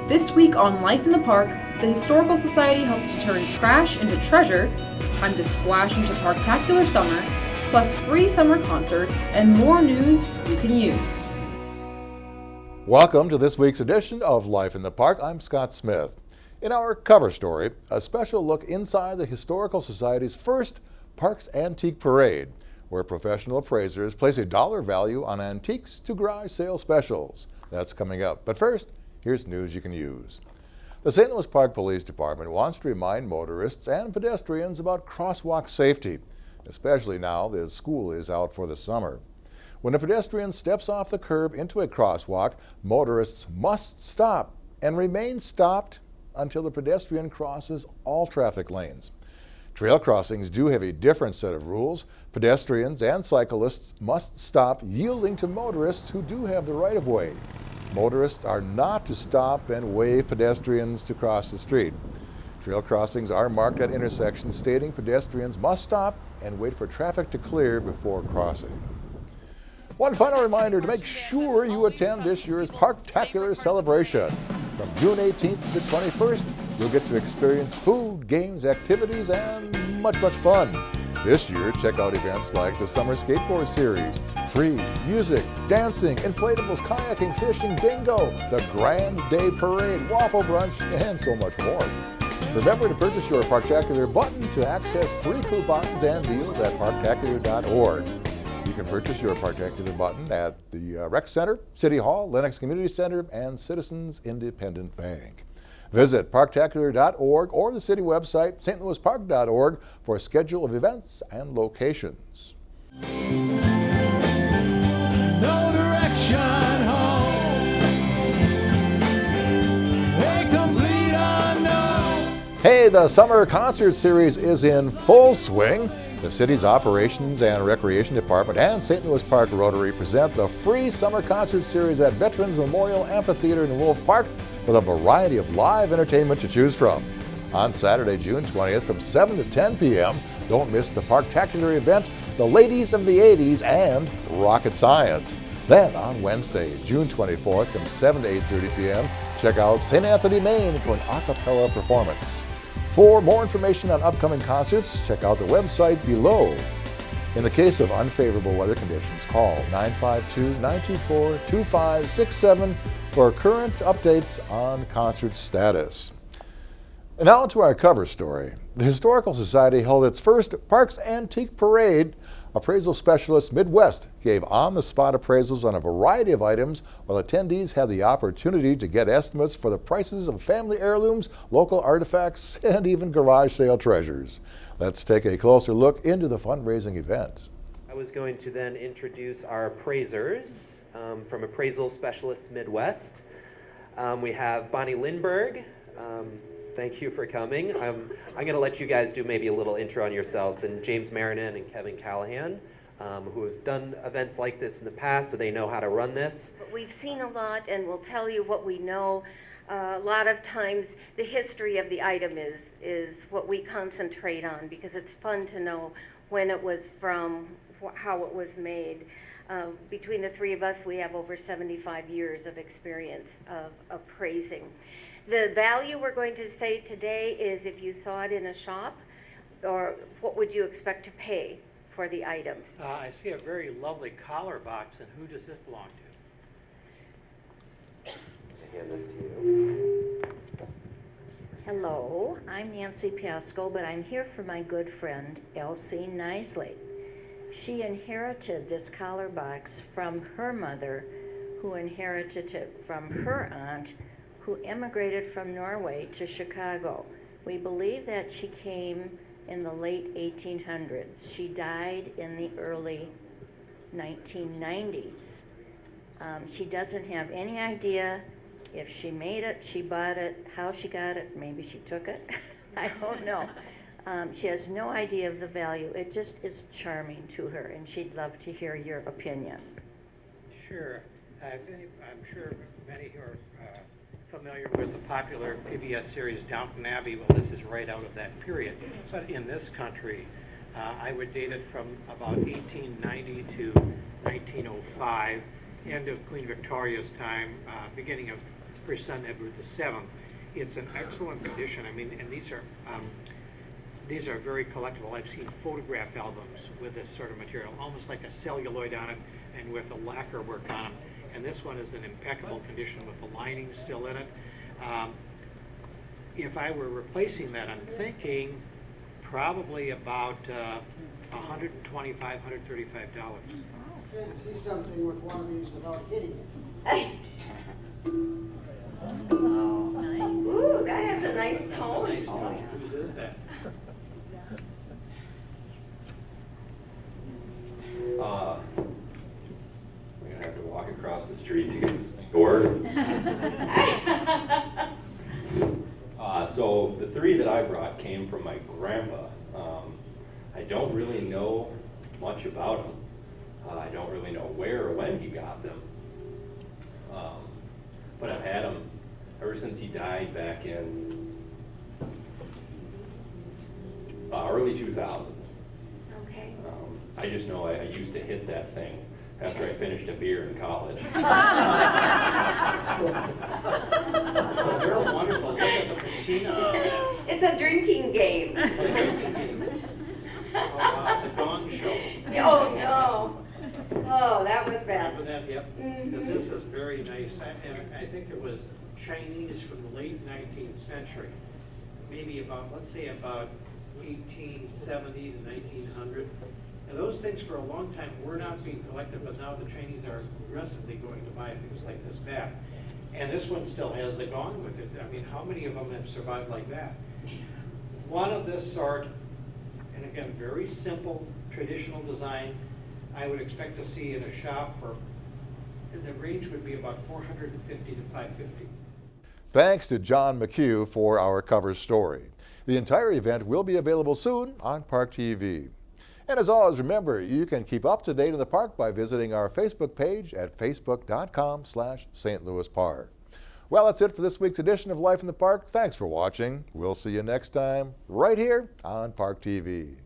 This week on Life in the Park, the Historical Society hopes to turn trash into treasure, time to splash into Parktacular summer, plus free summer concerts, and more news you can use. Welcome to this week's edition of Life in the Park. I'm Scott Smith. In our cover story, a special look inside the Historical Society's first Parks Antique Parade, where professional appraisers place a dollar value on antiques to garage sale specials. That's coming up. But first, here's news you can use. The St. Louis Park Police Department wants to remind motorists and pedestrians about crosswalk safety, especially now that school is out for the summer. When a pedestrian steps off the curb into a crosswalk, motorists must stop and remain stopped until the pedestrian crosses all traffic lanes. Trail crossings do have a different set of rules. Pedestrians and cyclists must stop, yielding to motorists who do have the right-of-way. Motorists are not to stop and wave pedestrians to cross the street. Trail crossings are marked at intersections stating pedestrians must stop and wait for traffic to clear before crossing. One final reminder to make sure you attend this year's Parktacular celebration. From June 18th to 21st, you'll get to experience food, games, activities, and much fun. This year, check out events like the Summer Skateboard Series, free music, dancing, inflatables, kayaking, fishing, bingo, the Grand Day Parade, waffle brunch, and so much more. Remember to purchase your Parktacular button to access free coupons and deals at parktacular.org. You can purchase your Parktacular button at the Rec Center, City Hall, Lennox Community Center, and Citizens Independent Bank. Visit parktacular.org or the city website, stlouispark.org, for a schedule of events and locations. No direction home. A complete unknown. Hey, the Summer Concert Series is in full swing. The city's Operations and Recreation Department and St. Louis Park Rotary present the free Summer Concert Series at Veterans Memorial Amphitheater in Wolf Park with a variety of live entertainment to choose from. On Saturday, June 20th from 7 to 10 p.m., don't miss the Parktacular event, The Ladies of the 80s and Rocket Science. Then on Wednesday, June 24th from 7 to 8:30 p.m., check out St. Anthony, Maine for an a cappella performance. For more information on upcoming concerts, check out the website below. In the case of unfavorable weather conditions, call 952-924-2567 for current updates on concert status. And now to our cover story. The Historical Society held its first Parks Antique Parade. Appraisal specialist Midwest gave on-the-spot appraisals on a variety of items, while attendees had the opportunity to get estimates for the prices of family heirlooms, local artifacts, and even garage sale treasures. Let's take a closer look into the fundraising event. I was going to then introduce our appraisers from Appraisal Specialist Midwest. We have Bonnie Lindberg. Thank you for coming. I'm going to let you guys do maybe a little intro on yourselves, and James Marinan and Kevin Callahan, who have done events like this in the past, so they know how to run this. We've seen a lot, and we'll tell you what we know. A lot of times the history of the item is what we concentrate on, because it's fun to know when it was from, how it was made. Between the three of us, we have over 75 years of experience of appraising. The value we're going to say today is if you saw it in a shop, or what would you expect to pay for the items? I see a very lovely collar box, and who does this belong to? I hand this to you. Hello, I'm Nancy Pasco, but I'm here for my good friend Elsie Nisley. She inherited this collar box from her mother, who inherited it from her aunt, who immigrated from Norway to Chicago. We believe that she came in the late 1800s. She died in the early 1990s. She doesn't have any idea if she made it, she bought it, how she got it, maybe she took it. I don't know. She has no idea of the value. It just is charming to her, and she'd love to hear your opinion. Sure. I'm sure many who are familiar with the popular PBS series Downton Abbey. Well, this is right out of that period. But in this country, I would date it from about 1890 to 1905, end of Queen Victoria's time, beginning of for his son Edward VII. It's an excellent condition. I mean, and these are very collectible. I've seen photograph albums with this sort of material, almost like a celluloid on it and with a lacquer work on them. And this one is in impeccable condition with the lining still in it. If I were replacing that, I'm thinking probably about $125, $135. Can't see something with one of these without hitting it. Ooh, that has a nice tone. Whose is that? We're gonna have to walk across the street to get this thing to work. So the three that I brought came from my grandpa. I don't really know much about them. I don't really know where or when he got them. But I've had them ever since he died back in early 2000s. Okay. I just know I used to hit that thing after I finished a beer in college. They're wonderful. Look at the patina. It's a drinking game. It's a drinking game. The Gong Show. Oh, no. Oh, that was Remember bad. that? Yep. Mhm. This is very nice. I think it was Chinese from the late 19th century. Maybe about, let's say about 1870 to 1900. And those things for a long time were not being collected, but now the Chinese are aggressively going to buy things like this back. And this one still has the gong with it. I mean, how many of them have survived like that? One of this sort, and again, very simple, traditional design, I would expect to see in a shop for, the range would be about $450 to $550. Thanks to John McHugh for our cover story. The entire event will be available soon on Park TV. And as always, remember, you can keep up to date in the park by visiting our Facebook page at facebook.com/St. Louis Park. Well, that's it for this week's edition of Life in the Park. Thanks for watching. We'll see you next time right here on Park TV.